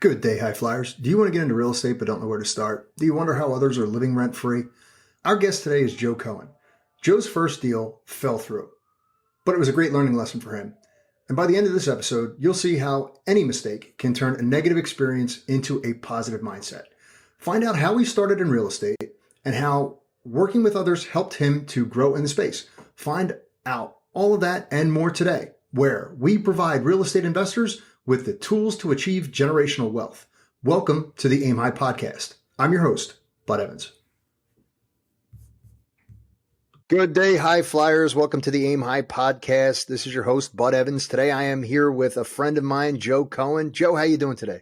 Good day, high flyers. Do you want to get into real estate but don't know where to start? Do you wonder how others are living rent free? Our guest today is Joe Cohen. Joe's first deal fell through, but it was a great learning lesson for him. And by the end of this episode, you'll see how any mistake can turn a negative experience into a positive mindset. Find out how he started in real estate and how working with others helped him to grow in the space. Find out all of that and more today, where we provide real estate investors with the tools to achieve generational wealth. Welcome to the Aim High podcast. I'm your host, Bud Evans. Good day, high flyers. Welcome to the Aim High podcast. This is your host, Bud Evans. Today, I am here with a friend of mine, Joe Cohen. Joe, how you doing today?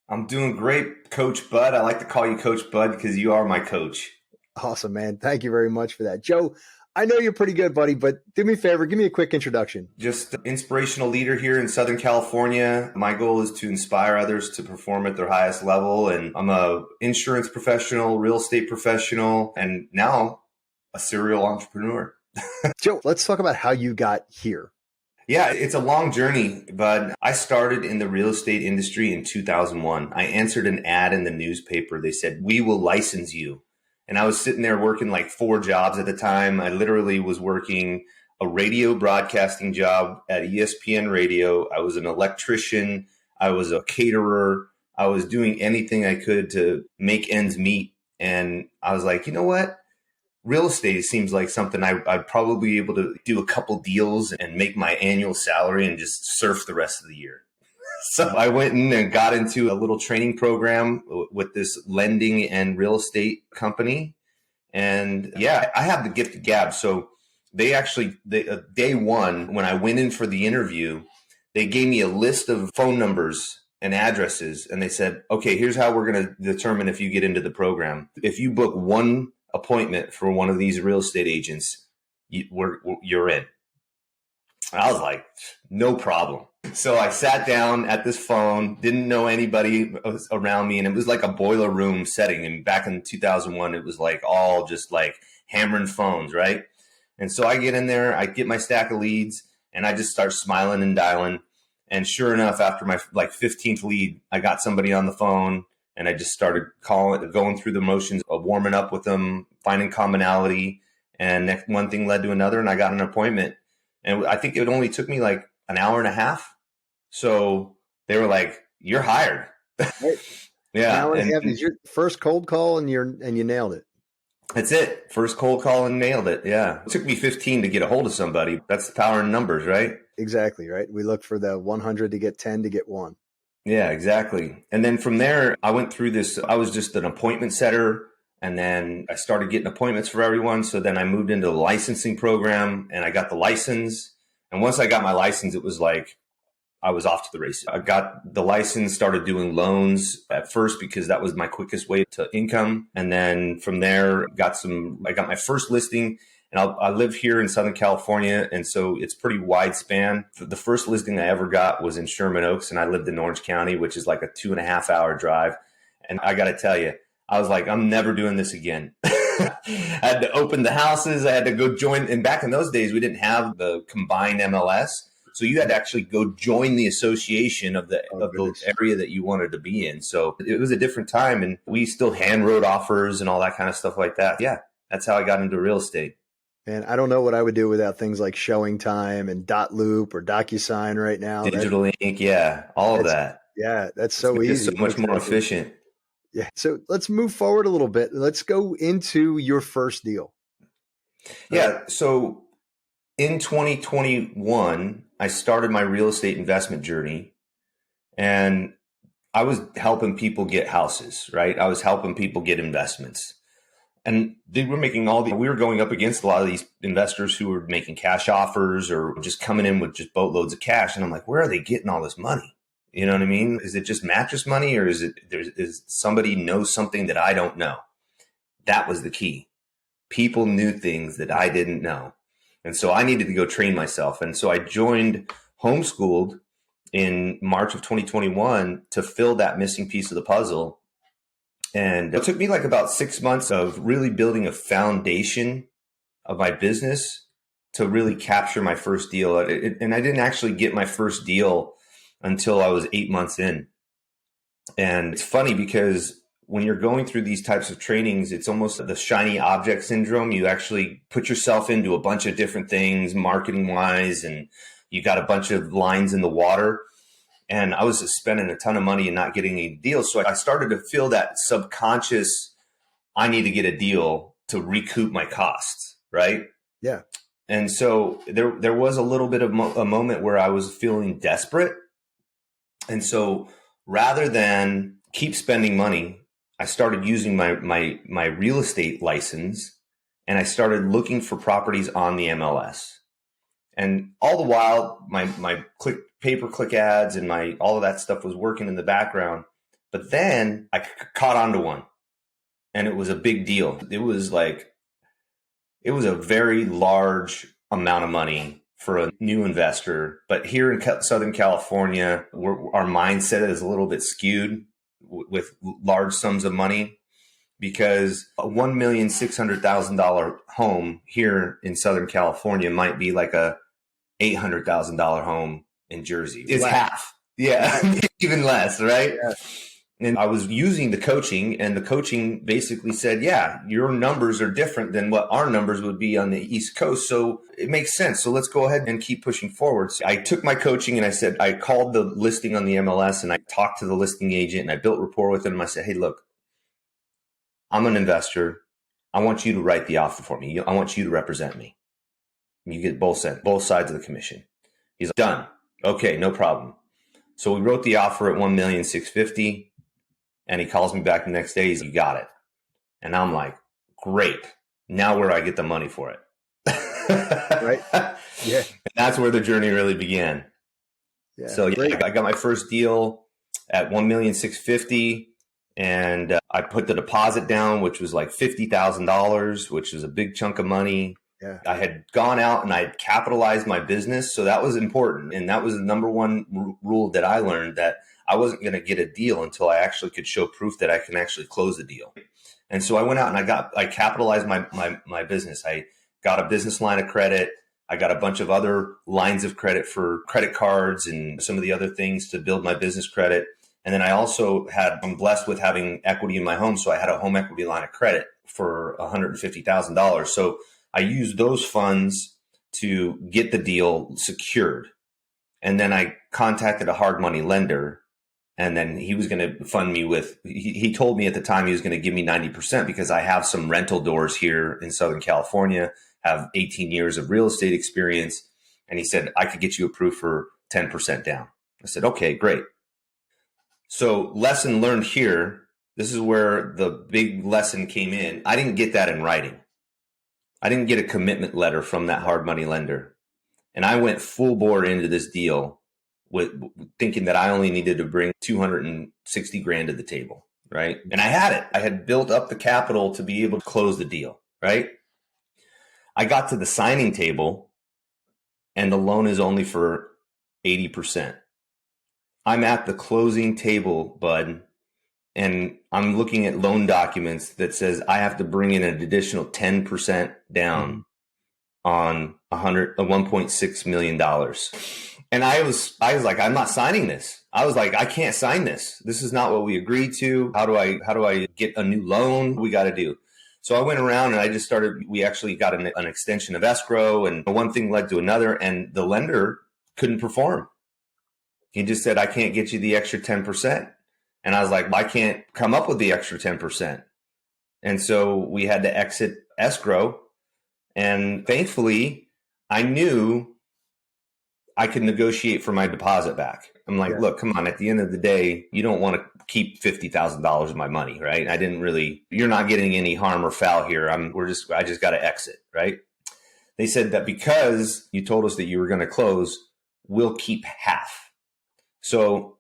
I'm doing great, Coach Bud. I like to call you Coach Bud because you are my coach. Awesome, man. Thank you very much for that. Joe, I know you're pretty good, buddy, but do me a favor. Give me a quick introduction. Just an inspirational leader here in Southern California. My goal is to inspire others to perform at their highest level. And I'm a insurance professional, real estate professional, and now a serial entrepreneur. Joe, let's talk about how you got here. Yeah, it's a long journey, but I started in the real estate industry in 2001. I answered an ad in the newspaper. They said, "We will license you." And I was sitting there working like 4 jobs at the time. I literally was working a radio broadcasting job at ESPN Radio. I was an electrician. I was a caterer. I was doing anything I could to make ends meet. And I was like, you know what? Real estate seems like something I'd probably be able to do a couple deals and make my annual salary and just surf the rest of the year. So I went in and got into a little training program with this lending and real estate company. And yeah, I have the gift of gab. So they actually, day one, when I went in for the interview, they gave me a list of phone numbers and addresses. And they said, okay, here's how we're going to determine if you get into the program. If you book one appointment for one of these real estate agents, you're in. And I was like, no problem. So I sat down at this phone, didn't know anybody around me, and it was like a boiler room setting. And back in 2001, it was like all just like hammering phones, right? And so I get in there, I get my stack of leads, and I just start smiling and dialing. And sure enough, after my like 15th lead, I got somebody on the phone, and I just started going through the motions of warming up with them, finding commonality, and one thing led to another, and I got an appointment. And I think it only took me like an hour and a half. So they were like, "You're hired." Right. Yeah. An hour and a half is your first cold call, and you nailed it. That's it. First cold call and nailed it. Yeah. It took me 15 to get a hold of somebody. That's the power in numbers, right? Exactly. Right. We look for the 100 to get 10 to get 1. Yeah, exactly. And then from there, I went through this. I was just an appointment setter. And then I started getting appointments for everyone. So then I moved into the licensing program and I got the license. And once I got my license, it was like I was off to the races. I got the license, started doing loans at first because that was my quickest way to income. And then from there, I got my first listing. And I live here in Southern California. And so it's pretty wide span. The first listing I ever got was in Sherman Oaks. And I lived in Orange County, which is like a 2.5-hour drive. And I got to tell you, I was like, I'm never doing this again. I had to open the houses. I had to go join. And back in those days, we didn't have the combined MLS. So you had to actually go join the association of the area that you wanted to be in. So it was a different time. And we still hand wrote offers and all that kind of stuff like that. Yeah, that's how I got into real estate. And I don't know what I would do without things like Showing Time and Dot Loop or DocuSign right now. Digital ink, yeah, all of that. Yeah, that's so easy. It's so much more efficient. Yeah. So let's move forward a little bit. Let's go into your first deal. Yeah. So in 2021, I started my real estate investment journey and I was helping people get houses, right? I was helping people get investments. And we were going up against a lot of these investors who were making cash offers or just coming in with just boatloads of cash. And I'm like, where are they getting all this money? You know what I mean? Is it just mattress money or is somebody knows something that I don't know? That was the key. People knew things that I didn't know. And so I needed to go train myself. And so I joined Homeschooled in March of 2021 to fill that missing piece of the puzzle. And it took me like about 6 months of really building a foundation of my business to really capture my first deal. And I didn't actually get my first deal until I was 8 months in. And it's funny because when you're going through these types of trainings, it's almost the shiny object syndrome. You actually put yourself into a bunch of different things marketing wise, and you got a bunch of lines in the water. And I was just spending a ton of money and not getting any deals. So I started to feel that subconscious, I need to get a deal to recoup my costs, right? Yeah. And so there was a little bit of a moment where I was feeling desperate. And so rather than keep spending money, I started using my real estate license, and I started looking for properties on the MLS. And all the while, my pay-per-click ads and all of that stuff was working in the background. But then I caught on to one, and it was a big deal. It was a very large amount of money for a new investor. But here in Southern California, our mindset is a little bit skewed with large sums of money, because a $1,600,000 home here in Southern California might be like a $800,000 home in Jersey. It's half. Yeah, even less, right? Yeah. And I was using the coaching, and the coaching basically said, yeah, your numbers are different than what our numbers would be on the East Coast. So it makes sense. So let's go ahead and keep pushing forward. So I took my coaching and I called the listing on the MLS, and I talked to the listing agent, and I built rapport with him. I said, hey, look, I'm an investor. I want you to write the offer for me. I want you to represent me. You get both sides of the commission. He's like, done. Okay, no problem. So we wrote the offer at $1,650,000. And he calls me back the next day. He's like, you got it. And I'm like, great. Now where do I get the money for it? Right. Yeah. And that's where the journey really began. Yeah. So yeah, I got my first deal at $1,650,000. And I put the deposit down, which was like $50,000, which is a big chunk of money. Yeah. I had gone out and I had capitalized my business. So that was important. And that was the number one rule that I learned, that I wasn't going to get a deal until I actually could show proof that I can actually close the deal. And so I went out and I capitalized my business. I got a business line of credit. I got a bunch of other lines of credit for credit cards and some of the other things to build my business credit. And then I'm blessed with having equity in my home. So I had a home equity line of credit for $150,000. So I used those funds to get the deal secured. And then I contacted a hard money lender, and then he was going to fund me with, he told me at the time he was going to give me 90% because I have some rental doors here in Southern California, have 18 years of real estate experience. And he said, I could get you approved for 10% down. I said, okay, great. So lesson learned here. This is where the big lesson came in. I didn't get that in writing. I didn't get a commitment letter from that hard money lender. And I went full bore into this deal with thinking that I only needed to bring $260,000 to the table, right? And I had it. I had built up the capital to be able to close the deal, right? I got to the signing table, and the loan is only for 80%. I'm at the closing table, bud, and I'm looking at loan documents that says I have to bring in an additional 10% down on $1.6 million. And I was like, I'm not signing this. I was like, I can't sign this. This is not what we agreed to. How do I get a new loan? We got to do. So I went around and I just started, we actually got an extension of escrow, and one thing led to another, and the lender couldn't perform. He just said, I can't get you the extra 10%. And I was like, I can't come up with the extra 10%. And so we had to exit escrow. And thankfully, I knew I could negotiate for my deposit back. I'm like, look, come on. At the end of the day, you don't want to keep $50,000 of my money, right? You're not getting any harm or foul here. I just got to exit, right? They said that because you told us that you were going to close, we'll keep half. So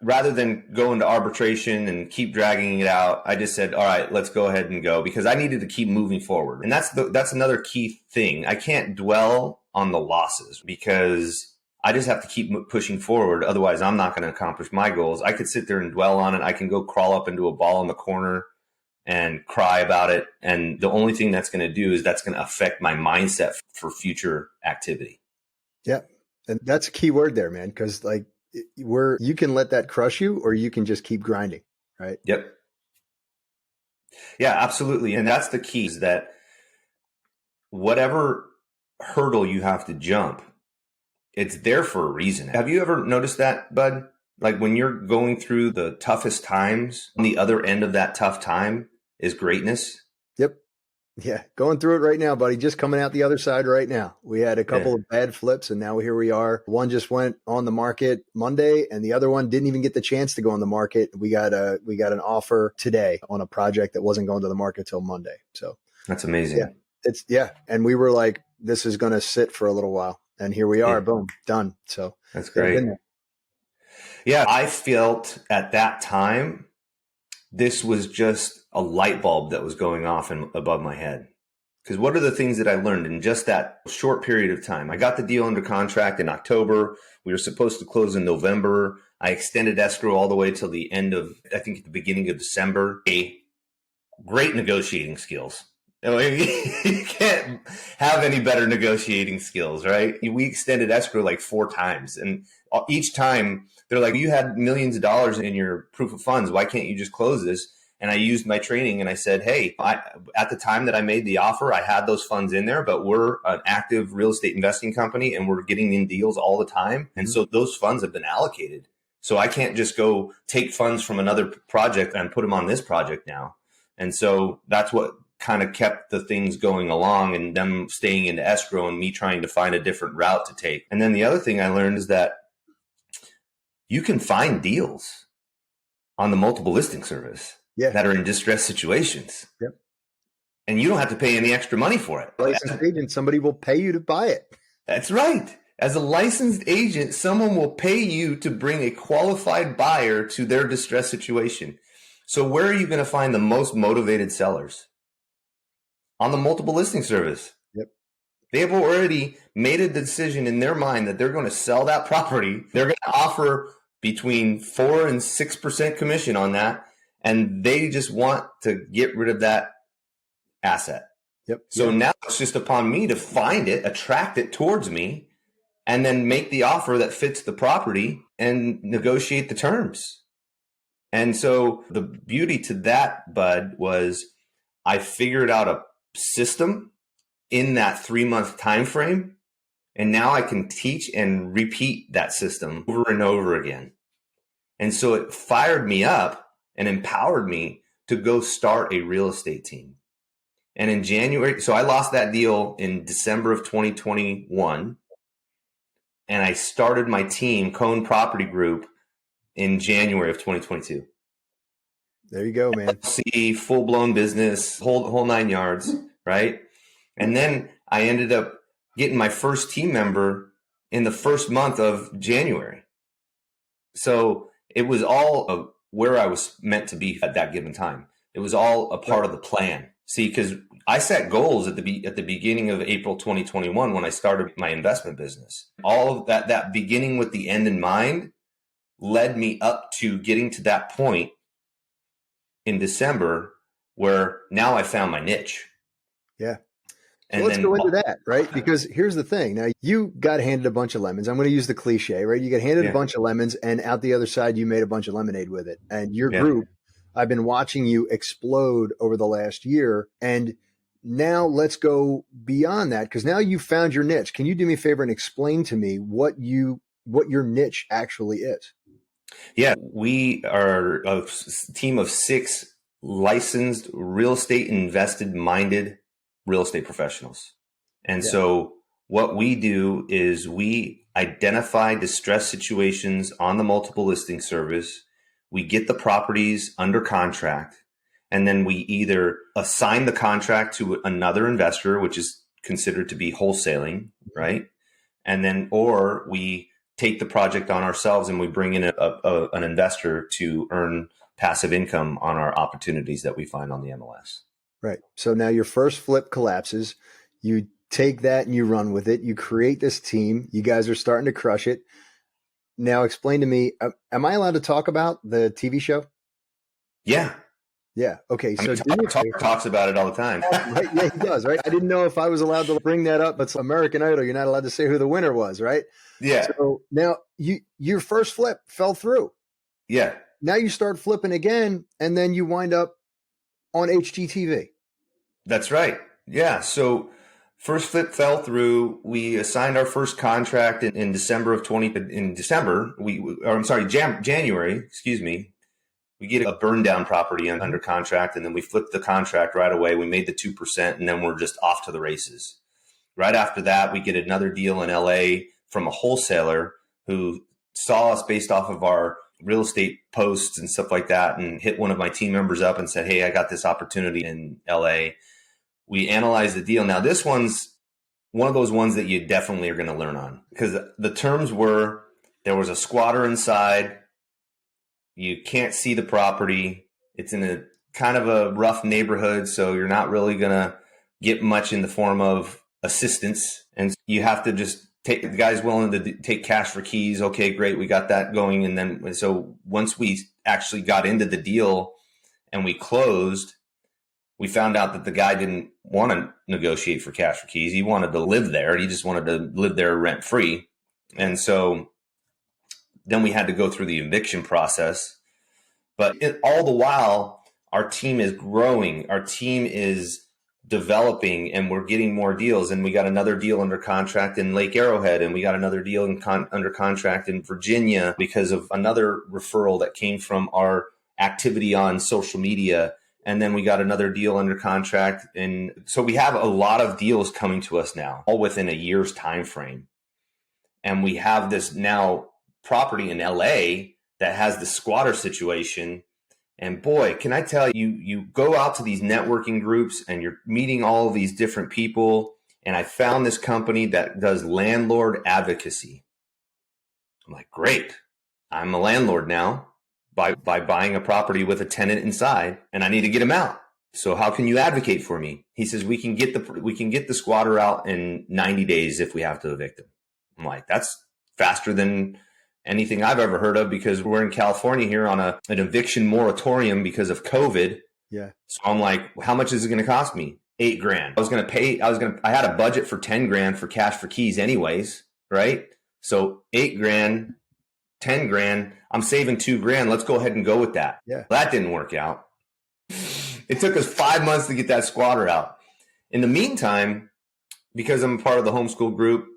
rather than go into arbitration and keep dragging it out, I just said, all right, let's go ahead and go, because I needed to keep moving forward. And that's another key thing. I can't dwell on the losses, because I just have to keep pushing forward. Otherwise, I'm not going to accomplish my goals. I could sit there and dwell on it. I can go crawl up into a ball in the corner and cry about it. And the only thing that's going to do is that's going to affect my mindset for future activity. Yeah. And that's a key word there, man. Because like where you can let that crush you, or you can just keep grinding, right? Yep. Yeah, absolutely. And that's the key, is that whatever hurdle you have to jump, it's there for a reason. Have you ever noticed that, Bud? Like when you're going through the toughest times, on the other end of that tough time is greatness. Yep. Yeah. Going through it right now, buddy. Just coming out the other side right now. We had a couple Yeah. of bad flips, and now here we are. One just went on the market Monday, and the other one didn't even get the chance to go on the market. We got an offer today on a project that wasn't going to the market till Monday. So That's amazing. yeah. And we were like, this is going to sit for a little while. And here we are. Yeah. Boom. Done. So That's great. Yeah. I felt at that time, this was just a light bulb that was going off above my head. Because what are the things that I learned in just that short period of time? I got the deal under contract in October. We were supposed to close in November. I extended escrow all the way till the end of, I think at the beginning of December. Great negotiating skills. You can't have any better negotiating skills, right? We extended escrow like 4 times. And each time they're like, you had millions of dollars in your proof of funds. Why can't you just close this? And I used my training and I said, hey, at the time that I made the offer, I had those funds in there, but we're an active real estate investing company and we're getting in deals all the time. And so those funds have been allocated. So I can't just go take funds from another project and put them on this project now. And so that's what kind of kept the things going along, and them staying into escrow and me trying to find a different route to take. And then the other thing I learned is that you can find deals on the multiple listing service that are in distressed situations. Yep. And you don't have to pay any extra money for it. Licensed agent, somebody will pay you to buy it. That's right. As a licensed agent, someone will pay you to bring a qualified buyer to their distressed situation. So where are you going to find the most motivated sellers? On the multiple listing service. Yep. They have already made a decision in their mind that they're going to sell that property. They're going to offer between 4 and 6% commission on that. And they just want to get rid of that asset. Yep. So now it's just upon me to find it, attract it towards me, and then make the offer that fits the property and negotiate the terms. And so the beauty to that, Bud, was I figured out a system in that 3-month time frame, and now I can teach and repeat that system over and over again. And so it fired me up and empowered me to go start a real estate team. And in January, so I lost that deal in December of 2021, and I started my team, Cohen Property Group, in January of 2022. There you go, man. See, full-blown business, whole 9 yards, right? And then I ended up getting my first team member in the first month of January. So it was all where I was meant to be at that given time. It was all a part of the plan. See, because I set goals at the beginning of April 2021 when I started my investment business. All of that beginning with the end in mind led me up to getting to that point in December where now I found my niche. Yeah. And so let's go into that, right? Because here's the thing. Now, you got handed a bunch of lemons. I'm going to use the cliche, right? You got handed a bunch of lemons, and out the other side, you made a bunch of lemonade with it. And your group, I've been watching you explode over the last year. And now let's go beyond that, because now you found your niche. Can you do me a favor and explain to me what your niche actually is? Yeah, we are a team of 6 licensed real estate invested minded real estate professionals. And so what we do is we identify distress situations on the multiple listing service. We get the properties under contract, and then we either assign the contract to another investor, which is considered to be wholesaling, right? And then, or we take the project on ourselves and we bring in an investor to earn passive income on our opportunities that we find on the MLS. Right. So now your first flip collapses. You take that and you run with it. You create this team. You guys are starting to crush it. Now explain to me, am I allowed to talk about the TV show? Yeah. Yeah. Okay. I mean, So do me a favor. talks about it all the time. Right? Yeah, he does. Right. I didn't know if I was allowed to bring that up, but American Idol, you're not allowed to say who the winner was, right? Yeah. So now your first flip fell through. Yeah. Now you start flipping again, and then you wind up on HGTV. That's right. Yeah. So first flip fell through. We assigned our first contract in December of 20. In December, January. Excuse me. We get a burn down property under contract, and then we flipped the contract right away. We made the 2%, and then we're just off to the races. Right after that, we get another deal in LA from a wholesaler who saw us based off of our real estate posts and stuff like that, and hit one of my team members up and said, "Hey, I got this opportunity in LA." We analyzed the deal. Now, this one's one of those ones that you definitely are going to learn on, because the terms were there was a squatter inside. You can't see the property. It's in a kind of a rough neighborhood, so you're not really going to get much in the form of assistance. And you have to just take, the guy's willing to take cash for keys. Okay, great. We got that going. And then, so once we actually got into the deal and we closed, we found out that the guy didn't want to negotiate for cash for keys. He wanted to live there. He just wanted to live there rent free. And so then we had to go through the eviction process. But all the while, our team is growing. Our team is developing, and we're getting more deals. And we got another deal under contract in Lake Arrowhead, and we got another deal under contract in Virginia because of another referral that came from our activity on social media. And then we got another deal under contract. And so we have a lot of deals coming to us now, all within a year's time frame. And we have this now property in LA that has the squatter situation. And boy, can I tell you, you go out to these networking groups and you're meeting all of these different people. And I found this company that does landlord advocacy. I'm like, great. I'm a landlord now by buying a property with a tenant inside, and I need to get him out. So how can you advocate for me? He says, we can get the squatter out in 90 days if we have to evict him. I'm like, that's faster than anything I've ever heard of, because we're in California here on an eviction moratorium because of COVID. Yeah. So I'm like, how much is it going to cost me? $8,000. I had a budget for $10,000 for cash for keys anyways. Right. So $8,000, $10,000, I'm saving $2,000. Let's go ahead and go with that. Yeah. Well, that didn't work out. It took us 5 months to get that squatter out. In the meantime, because I'm part of the homeschool group,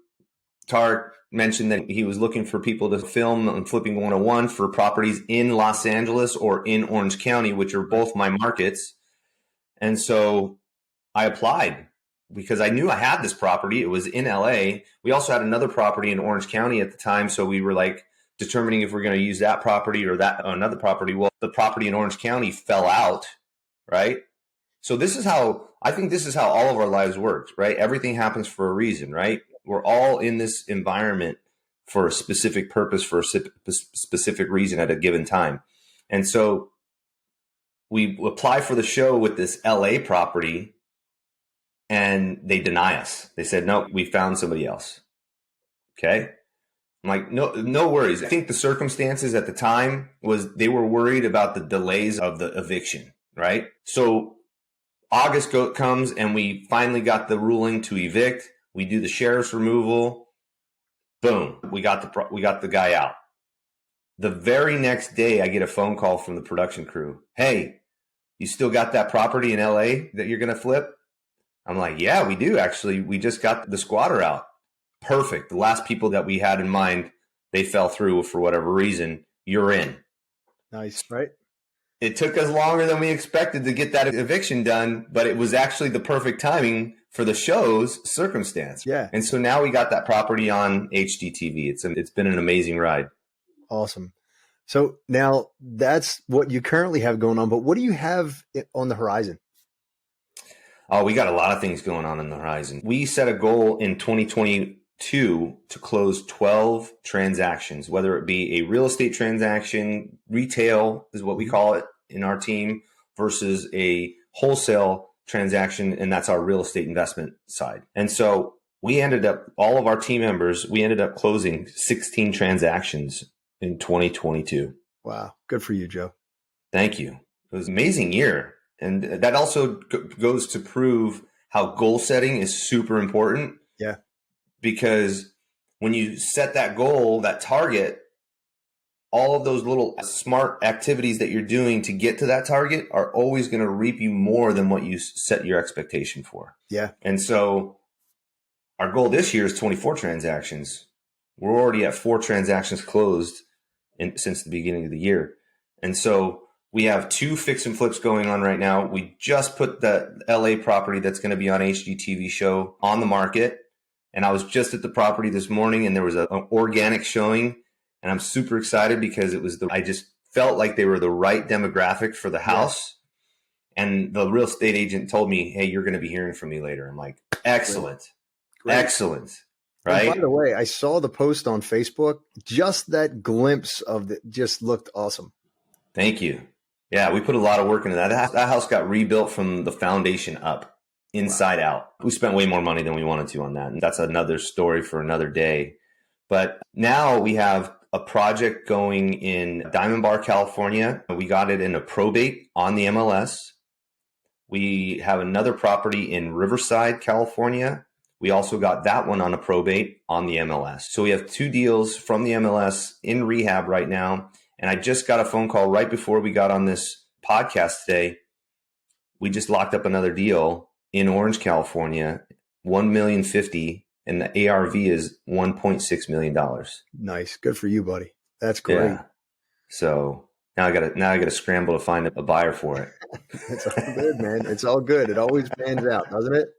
Tarek mentioned that he was looking for people to film on Flipping 101 for properties in Los Angeles or in Orange County, which are both my markets. And so I applied because I knew I had this property. It was in LA. We also had another property in Orange County at the time. So we were like determining if we're going to use that property or that another property. Well, the property in Orange County fell out, right? So I think this is how all of our lives works, right? Everything happens for a reason, right? We're all in this environment for a specific purpose, for a specific reason at a given time. And so we apply for the show with this LA property, and they deny us. They said, no, we found somebody else. Okay. I'm like, no worries. I think the circumstances at the time was they were worried about the delays of the eviction, right? So August comes and we finally got the ruling to evict. We do the sheriff's removal. Boom. We got the guy out. The very next day, I get a phone call from the production crew. Hey, you still got that property in LA that you're going to flip? I'm like, yeah, we do. Actually, we just got the squatter out. Perfect. The last people that we had in mind, they fell through for whatever reason. You're in. Nice, right? It took us longer than we expected to get that eviction done, but it was actually the perfect timing for the show's circumstance. Yeah. And so now we got that property on HGTV. It's been an amazing ride. Awesome. So now that's what you currently have going on, but what do you have on the horizon? Oh, we got a lot of things going on the horizon. We set a goal in 2022 to close 12 transactions, whether it be a real estate transaction, retail is what we call it in our team, versus a wholesale transaction, and that's our real estate investment side. And so all of our team members, we ended up closing 16 transactions in 2022. Wow. Good for you, Joe. Thank you. It was an amazing year. And that also goes to prove how goal setting is super important. Yeah. Because when you set that goal, that target, all of those little smart activities that you're doing to get to that target are always going to reap you more than what you set your expectation for. Yeah. And so our goal this year is 24 transactions. We're already at 4 transactions closed since the beginning of the year. And so we have 2 fix and flips going on right now. We just put the LA property that's going to be on HGTV show on the market. And I was just at the property this morning and there was an organic showing. And I'm super excited because I just felt like they were the right demographic for the house. Yeah. And the real estate agent told me, hey, you're going to be hearing from me later. I'm like, excellent. Great. Excellent. Right. And by the way, I saw the post on Facebook. Just that glimpse of it just looked awesome. Thank you. Yeah, we put a lot of work into that. That house got rebuilt from the foundation up, inside out. We spent way more money than we wanted to on that. And that's another story for another day. But now we have a project going in Diamond Bar, California. We got it in a probate on the MLS. We have another property in Riverside, California. We also got that one on a probate on the MLS. So we have 2 deals from the MLS in rehab right now. And I just got a phone call right before we got on this podcast today. We just locked up another deal in Orange, California, $1,050,000, and the ARV is $1.6 million. Nice. Good for you, buddy. That's great. Yeah. So now I gotta scramble to find a buyer for it. It's all good, man. It's all good. It always pans out, doesn't it?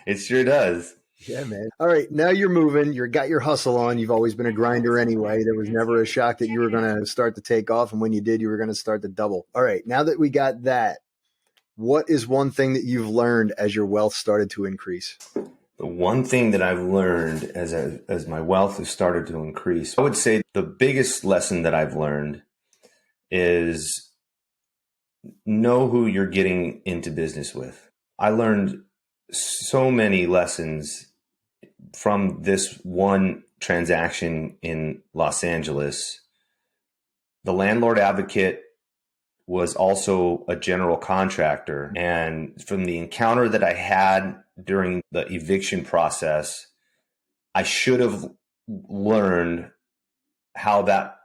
It sure does. Yeah, man. All right. Now you're moving. You've got your hustle on. You've always been a grinder anyway. There was never a shock that you were going to start to take off. And when you did, you were going to start to double. All right. Now that we got that, what is one thing that you've learned as your wealth started to increase? The one thing that I've learned as my wealth has started to increase, I would say the biggest lesson that I've learned is know who you're getting into business with. I learned so many lessons from this one transaction in Los Angeles. The landlord advocate was also a general contractor. And from the encounter that I had during the eviction process, I should have learned how that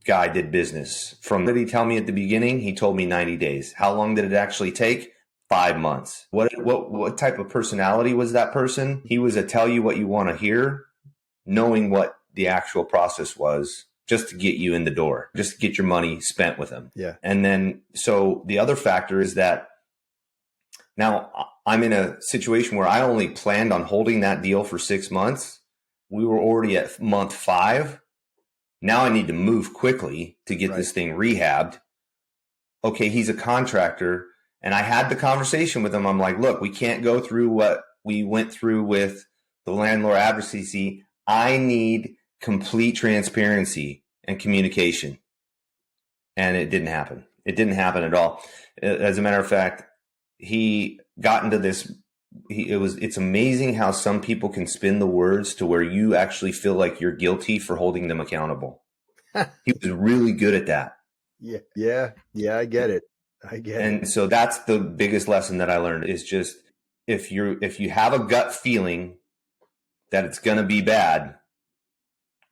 guy did business. From what did he tell me at the beginning? He told me 90 days. How long did it actually take? 5 months. What type of personality was that person? He was a tell you what you want to hear, knowing what the actual process was just to get you in the door, just to get your money spent with him. Yeah. And then, so the other factor is that now I'm in a situation where I only planned on holding that deal for 6 months. We were already at month 5. Now I need to move quickly to get this thing rehabbed. Okay. He's a contractor. And I had the conversation with him. I'm like, look, we can't go through what we went through with the landlord advocacy. I need complete transparency and communication. And it didn't happen. It didn't happen at all. As a matter of fact, he got into this. It's amazing how some people can spin the words to where you actually feel like you're guilty for holding them accountable. He was really good at that. Yeah. I get it. And so that's the biggest lesson that I learned is just if you have a gut feeling that it's going to be bad,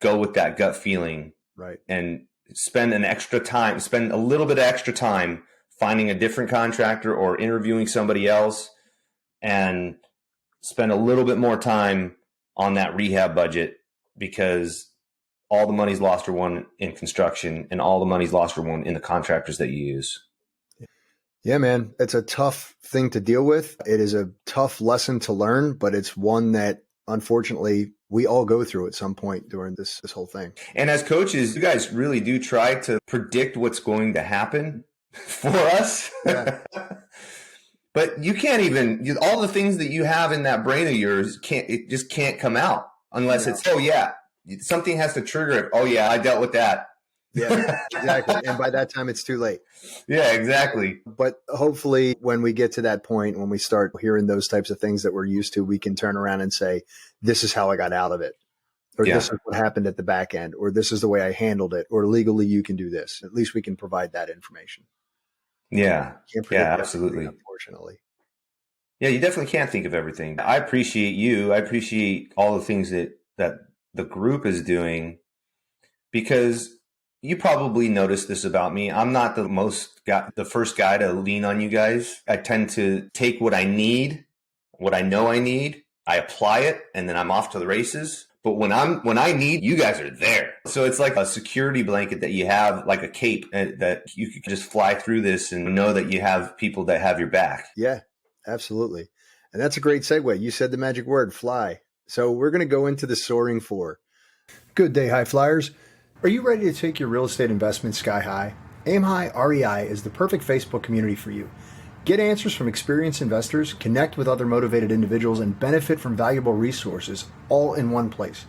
go with that gut feeling. Right. And spend a little bit of extra time finding a different contractor or interviewing somebody else, and spend a little bit more time on that rehab budget, because all the money's lost or won in construction, and all the money's lost or won in the contractors that you use. Yeah, man, it's a tough thing to deal with. It is a tough lesson to learn, but it's one that unfortunately we all go through at some point during this whole thing. And as coaches, you guys really do try to predict what's going to happen for us. Yeah. But you can't even, all the things that you have in that brain of yours, it just can't come out unless it's, oh yeah, something has to trigger it. Oh yeah, I dealt with that. Yeah, exactly. And by that time, it's too late. Yeah, exactly. But hopefully when we get to that point, when we start hearing those types of things that we're used to, we can turn around and say, this is how I got out of it. Or this is what happened at the back end. Or this is the way I handled it. Or legally, you can do this. At least we can provide that information. Yeah. Can't Yeah, predict everything, absolutely. unfortunately. Yeah, you definitely can't think of everything. I appreciate you. I appreciate all the things that the group is doing, because you probably noticed this about me. I'm not the first guy to lean on you guys. I tend to take what I need, what I know I need, I apply it, and then I'm off to the races. But when I need, you guys are there. So it's like a security blanket that you have, like a cape, that you could just fly through this and know that you have people that have your back. Yeah, absolutely. And that's a great segue. You said the magic word, fly. So we're going to go into the soaring four. Good day, high flyers. Are you ready to take your real estate investment sky high? Aim High REI is the perfect Facebook community for you. Get answers from experienced investors, connect with other motivated individuals, and benefit from valuable resources all in one place.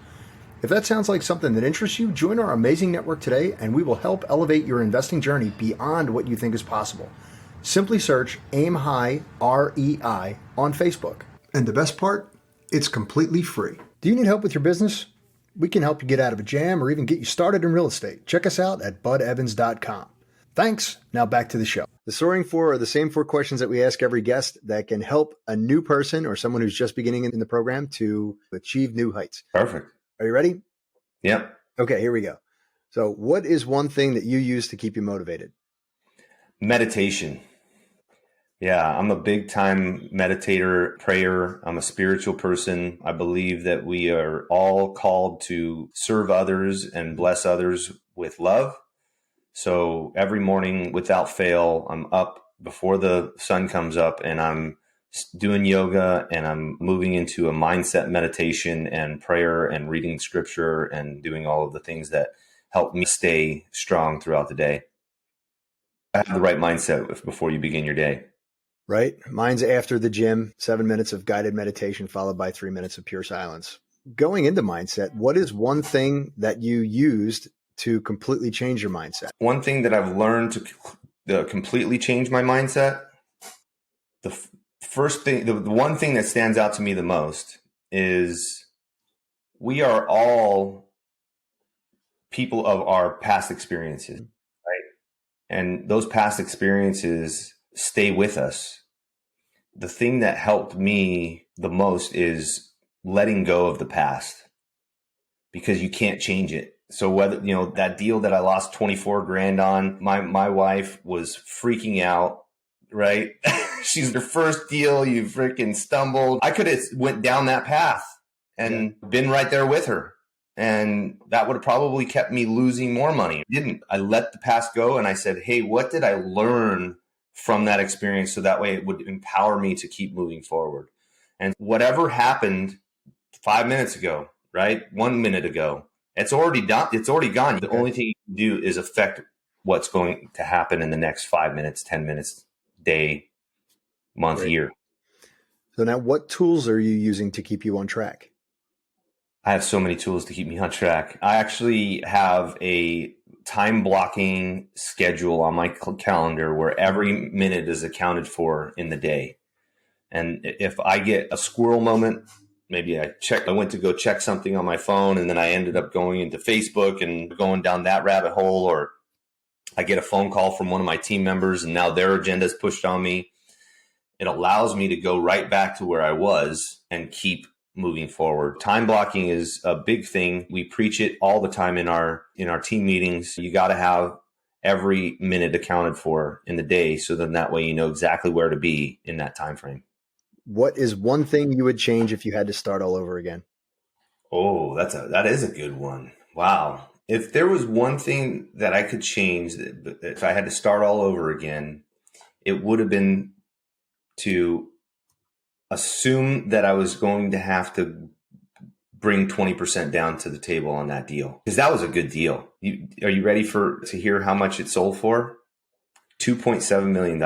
If that sounds like something that interests you, join our amazing network today and we will help elevate your investing journey beyond what you think is possible. Simply search Aim High REI on Facebook. And the best part, it's completely free. Do you need help with your business? We can help you get out of a jam or even get you started in real estate. Check us out at budevans.com. Thanks. Now back to the show. The soaring four are the same four questions that we ask every guest that can help a new person or someone who's just beginning in the program to achieve new heights. Perfect. Are you ready? Yep. Okay, here we go. So what is one thing that you use to keep you motivated? Meditation. Yeah, I'm a big time meditator, prayer. I'm a spiritual person. I believe that we are all called to serve others and bless others with love. So every morning without fail, I'm up before the sun comes up and I'm doing yoga and I'm moving into a mindset meditation and prayer and reading scripture and doing all of the things that help me stay strong throughout the day. Have the right mindset before you begin your day. Right? Mine's after the gym, 7 minutes of guided meditation followed by 3 minutes of pure silence. Going into mindset, what is one thing that you used to completely change your mindset? One thing that I've learned to completely change my mindset, first thing, the one thing that stands out to me the most is we are all people of our past experiences, right? And those past experiences stay with us. The thing that helped me the most is letting go of the past, because you can't change it. So whether, that deal that I lost 24 grand on, my wife was freaking out, right? She's her first deal. You freaking stumbled. I could have went down that path and been right there with her. And that would have probably kept me losing more money. I didn't. I let the past go and I said, hey, what did I learn from that experience? So that way it would empower me to keep moving forward. And whatever happened 5 minutes ago, right? 1 minute ago, it's already done. It's already gone. The only thing you can do is affect what's going to happen in the next 5 minutes, 10 minutes, day, month, year. So now what tools are you using to keep you on track? I have so many tools to keep me on track. I actually have a time blocking schedule on my calendar where every minute is accounted for in the day. And if I get a squirrel moment, maybe I went to go check something on my phone and then I ended up going into Facebook and going down that rabbit hole, or I get a phone call from one of my team members and now their agenda is pushed on me. It allows me to go right back to where I was and keep moving forward. Time blocking is a big thing. We preach it all the time in our team meetings. You got to have every minute accounted for in the day, so then that way you know exactly where to be in that time frame. What is one thing you would change if you had to start all over again? Oh, that is a good one. Wow. If there was one thing that I could change, if I had to start all over again, it would have been to assume that I was going to have to bring 20% down to the table on that deal, because that was a good deal. Are you ready to hear how much it sold for? $2.7 million.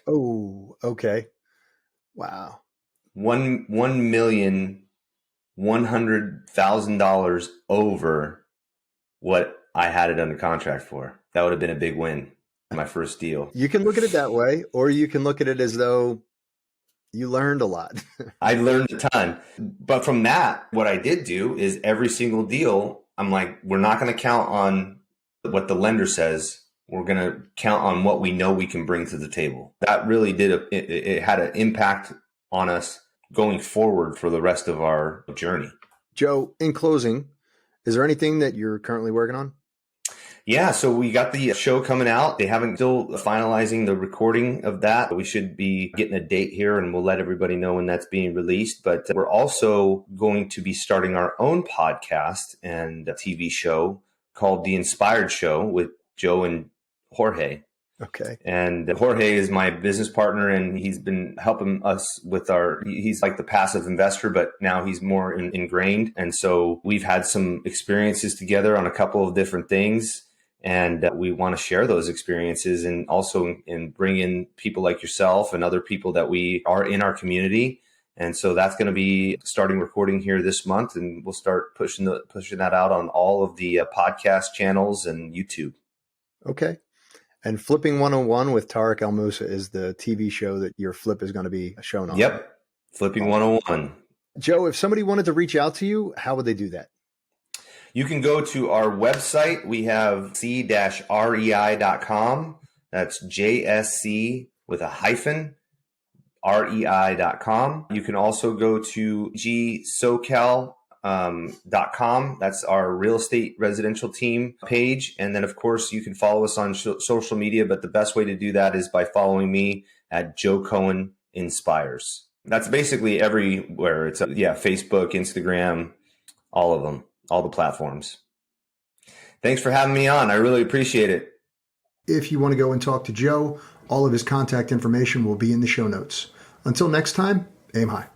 Oh, okay. Wow. $1,100,000 over what I had it under contract for. That would have been a big win. My first deal. You can look at it that way, or you can look at it as though you learned a lot. I learned a ton. But from that, what I did do is every single deal, I'm like, we're not going to count on what the lender says. We're going to count on what we know we can bring to the table. That really it had an impact on us going forward for the rest of our journey. Joe, in closing, is there anything that you're currently working on? Yeah, so we got the show coming out. They haven't still finalizing the recording of that. We should be getting a date here, and we'll let everybody know when that's being released. But we're also going to be starting our own podcast and a TV show called The Inspired Show with Joe and Jorge. Okay. And Jorge is my business partner, and he's been helping us with he's like the passive investor, but now he's more ingrained. And so we've had some experiences together on a couple of different things. And we want to share those experiences and also bring in people like yourself and other people that we are in our community. And so that's going to be starting recording here this month, and we'll start pushing that out on all of the podcast channels and YouTube. Okay. And Flipping 101 with Tarek El Moussa is the TV show that your flip is going to be shown on. Yep. Flipping 101. Joe, if somebody wanted to reach out to you, how would they do that? You can go to our website. We have c-rei.com. That's JSC with a hyphen, rei.com. You can also go to gsocal.com. That's our real estate residential team page. And then, of course, you can follow us on social media. But the best way to do that is by following me at Joe Cohen Inspires. That's basically everywhere. It's Facebook, Instagram, all of them. All the platforms. Thanks for having me on. I really appreciate it. If you want to go and talk to Joe, all of his contact information will be in the show notes. Until next time, aim high.